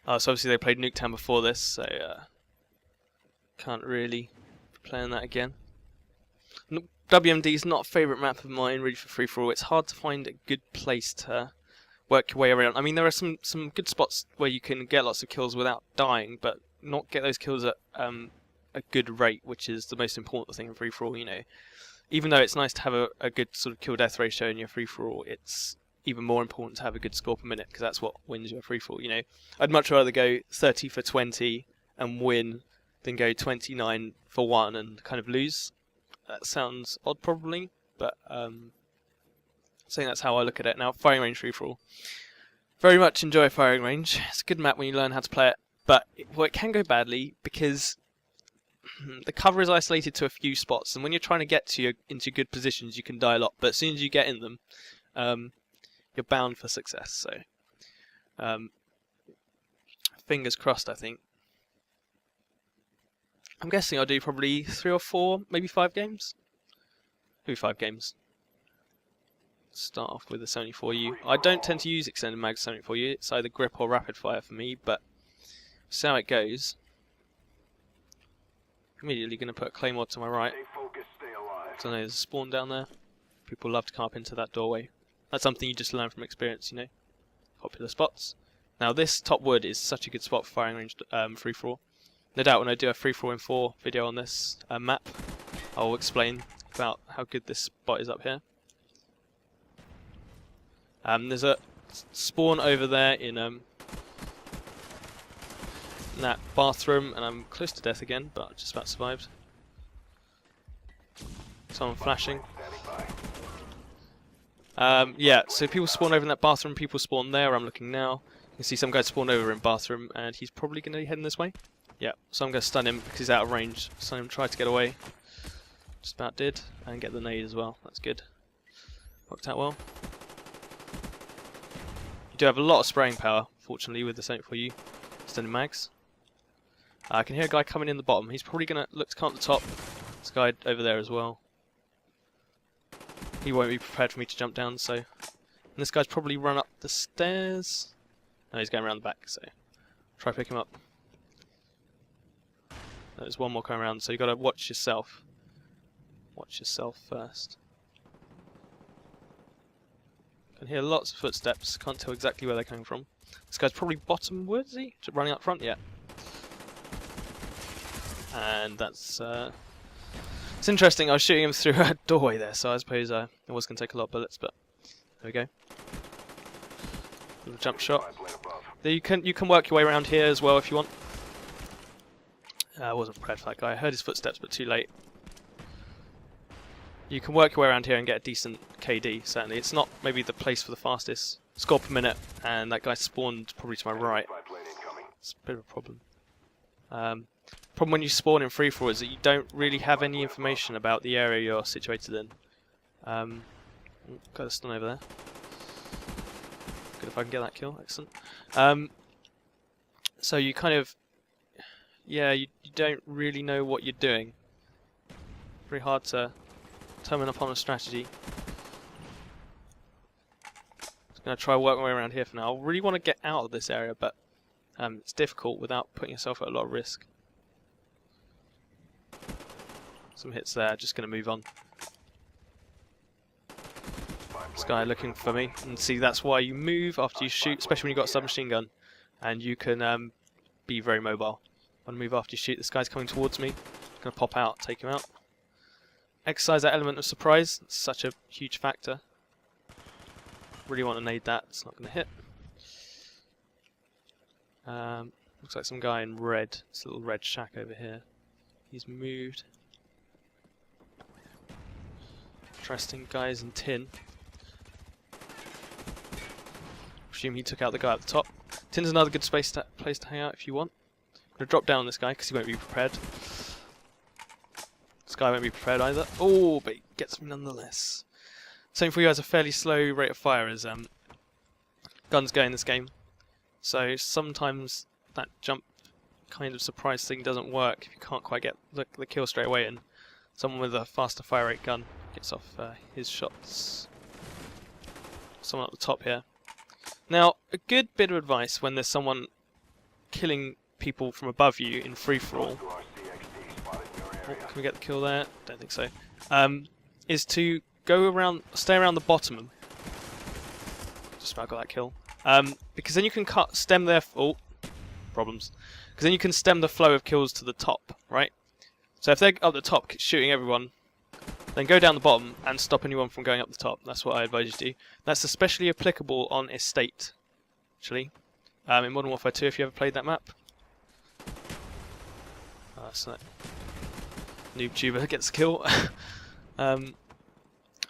So obviously they played Nuketown before this, so can't really be playing that again. WMD is not a favourite map of mine, really, for free-for-all. It's hard to find a good place to work your way around. I mean, there are some good spots where you can get lots of kills without dying, but not get those kills at a good rate, which is the most important thing in free-for-all, you know. Even though it's nice to have a good sort of kill-death ratio in your free-for-all, it's even more important to have a good score per minute, because that's what wins your free-for-all, you know. I'd much rather go 30 for 20 and win than go 29 for 1 and kind of lose. That sounds odd probably, but I think that's how I look at it. Now, firing range free-for-all. Very much enjoy firing range. It's a good map when you learn how to play it, but it can go badly because the cover is isolated to a few spots, and when you're trying to get into good positions, you can die a lot. But as soon as you get in them, you're bound for success. So, fingers crossed, I think. I'm guessing I'll do probably 3 or 4, maybe 5 games. Maybe 5 games. Start off with the 74U. I don't tend to use extended mag 74U. It's either grip or rapid fire for me, but see how it goes. Immediately going to put a claymore to my right. So I know there's a spawn down there. People love to come up into that doorway. That's something you just learn from experience, you know. Popular spots. Now this top wood is such a good spot for firing range free-for-all. No doubt when I do a free-for-all in 4 video on this map, I'll explain about how good this spot is up here. There's a spawn over there in that bathroom, and I'm close to death again, but I just about survived. Someone flashing. Yeah, so people spawn over in that bathroom, people spawn there, I'm looking now. You can see some guy spawned over in bathroom, and he's probably going to be heading this way. Yeah, so I'm going to stun him because he's out of range. Stun him, try to get away. Just about did, and get the nade as well, that's good. Worked out well. You do have a lot of spraying power, fortunately, with the 74U extended mags. I can hear a guy coming in the bottom. He's probably going to look to come up the top. This guy over there as well. He won't be prepared for me to jump down, so... And this guy's probably run up the stairs. No, he's going around the back, so... Try pick him up. There's one more coming around, so you've got to watch yourself. Watch yourself first. Can hear lots of footsteps, can't tell exactly where they're coming from. This guy's probably bottom wood, is he? Just running up front, yeah. And that's... It's interesting, I was shooting him through a doorway there, so I suppose it was going to take a lot of bullets, but there we go. Little jump shot. There you can work your way around here as well if you want. I wasn't prepared for that guy. I heard his footsteps, but too late. You can work your way around here and get a decent KD, certainly. It's not maybe the place for the fastest score per minute, and that guy spawned probably to my right. It's a bit of a problem. Problem when you spawn in free-for-all is that you don't really have any information about the area you're situated in. Got a stun over there. Good if I can get that kill, excellent. So you kind of... Yeah, you don't really know what you're doing. Very hard to determine upon a strategy. Just going to try work my way around here for now. I really want to get out of this area, but it's difficult without putting yourself at a lot of risk. Some hits there, just going to move on. This guy looking for me, and see that's why you move after you shoot, especially when you've got a submachine gun, and you can be very mobile. Want to move after you shoot. This guy's coming towards me. I'm going to pop out, take him out. Exercise that element of surprise. It's such a huge factor. Really want to nade that. It's not going to hit. Looks like some guy in red. This little red shack over here. He's moved. Interesting guys in tin. Presume he took out the guy at the top. Tin's another good place to hang out if you want. I'm going to drop down on this guy because he won't be prepared. This guy won't be prepared either. Oh, but he gets me nonetheless. Same for you, has a fairly slow rate of fire as guns go in this game. So sometimes that jump kind of surprise thing doesn't work if you can't quite get the kill straight away, and someone with a faster fire rate gun gets off his shots. Someone at the top here. Now, a good bit of advice when there's someone killing people from above you in free-for-all, can we get the kill there? Don't think so. Is to go around, stay around the bottom. Just about got that kill. Because then you can stem their problems. Because then you can stem the flow of kills to the top, right? So if they're up the top shooting everyone, then go down the bottom and stop anyone from going up the top. That's what I advise you to do. That's especially applicable on Estate, actually. In Modern Warfare 2, if you ever played that map. So noob tuber gets a kill.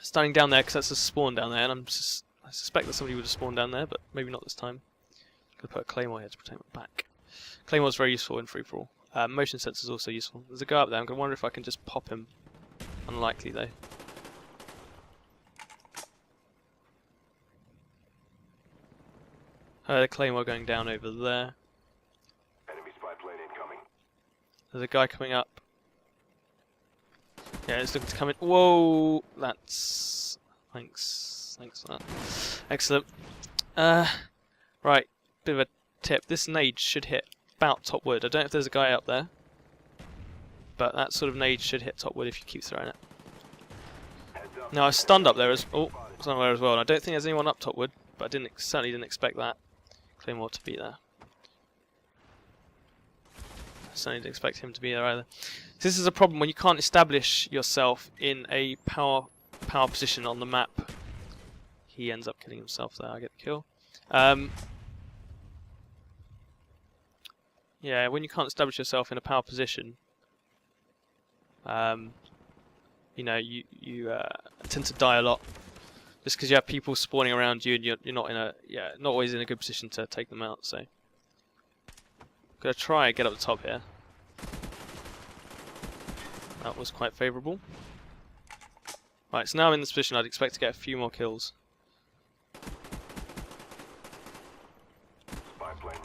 Standing down there because that's a spawn down there, and I suspect that somebody would have spawned down there, but maybe not this time. Gonna put a claymore here to protect my back. Claymore's very useful in free-for-all. Motion sensor is also useful. There's a guy up there. I'm gonna wonder if I can just pop him. Unlikely though. The claymore going down over there. Enemy spy plane incoming. There's a guy coming up. Yeah, it's looking to come in. Whoa, that's thanks for that. Excellent. Right, bit of a tip. This nade should hit about top wood. I don't know if there's a guy up there, but that sort of nade should hit top wood if you keep throwing it. Now I was stunned up there somewhere as well, and I don't think there's anyone up top wood, but I certainly didn't expect that claymore to be there. I certainly didn't expect him to be there either. So this is a problem when you can't establish yourself in a power position on the map. He ends up killing himself there. I get the kill. Yeah, when you can't establish yourself in a power position, you know, you tend to die a lot, just because you have people spawning around you, and you're not not always in a good position to take them out. So, gonna try and get up the top here. That was quite favourable. Right, so now I'm in this position. I'd expect to get a few more kills.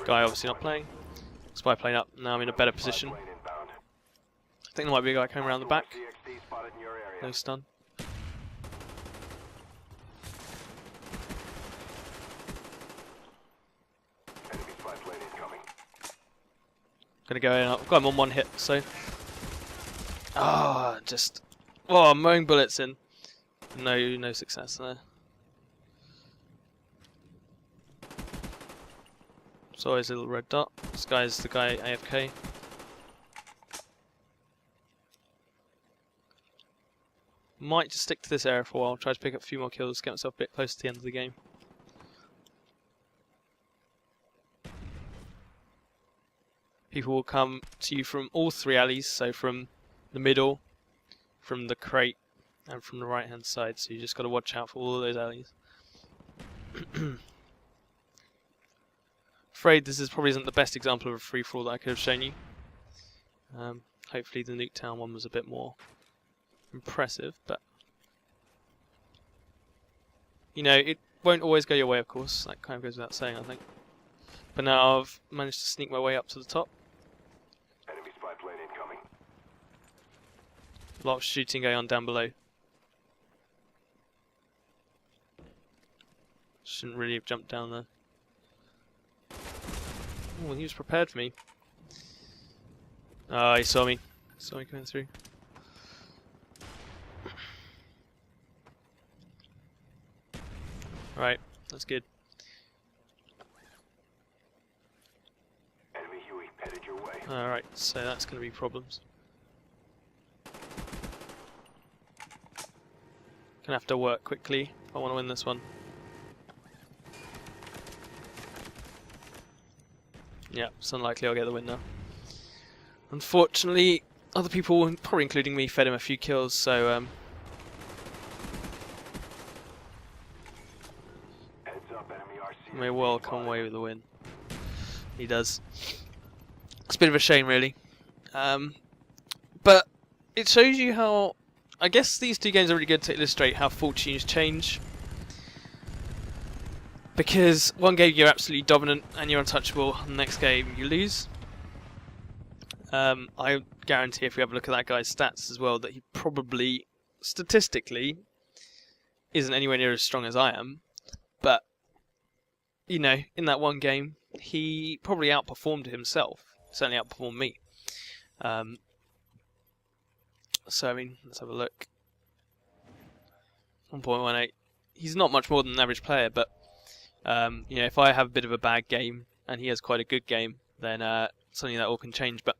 Guy obviously not playing. Spy plane up. Now I'm in a better position. I think there might be a guy coming around the back. No stun. Gonna go in. I've got him on one hit, so. I'm mowing bullets in. No success there. So always a little red dot. This guy's the guy AFK. Might just stick to this area for a while, try to pick up a few more kills, get myself a bit closer to the end of the game. People will come to you from all three alleys, so from the middle, from the crate, and from the right hand side, so you just got to watch out for all of those alleys. Afraid this probably isn't the best example of a free-for-all that I could have shown you. Hopefully the Nuketown one was a bit more impressive, but you know, it won't always go your way, of course. That kind of goes without saying, I think. But now I've managed to sneak my way up to the top. Enemy spy plane incoming. A lot of shooting going on down below. Shouldn't really have jumped down there. Oh, he was prepared for me. Oh, he saw me. Saw me coming through. Right, that's good. Enemy Huey headed your way. Alright, so that's going to be problems. Gonna have to work quickly if I want to win this one. Yeah, it's unlikely I'll get the win now. Unfortunately, other people, probably including me, fed him a few kills, so he may well come away with the win. He does. It's a bit of a shame, really. But it shows you how, I guess these two games are really good to illustrate how fortunes change. Because one game you're absolutely dominant and you're untouchable, and the next game you lose. I guarantee if we have a look at that guy's stats as well, that he probably, statistically, isn't anywhere near as strong as I am. But, you know, in that one game, he probably outperformed himself. Certainly outperformed me. So I mean, let's have a look. 1.18. He's not much more than an average player, but you know, if I have a bit of a bad game and he has quite a good game, then suddenly that all can change. But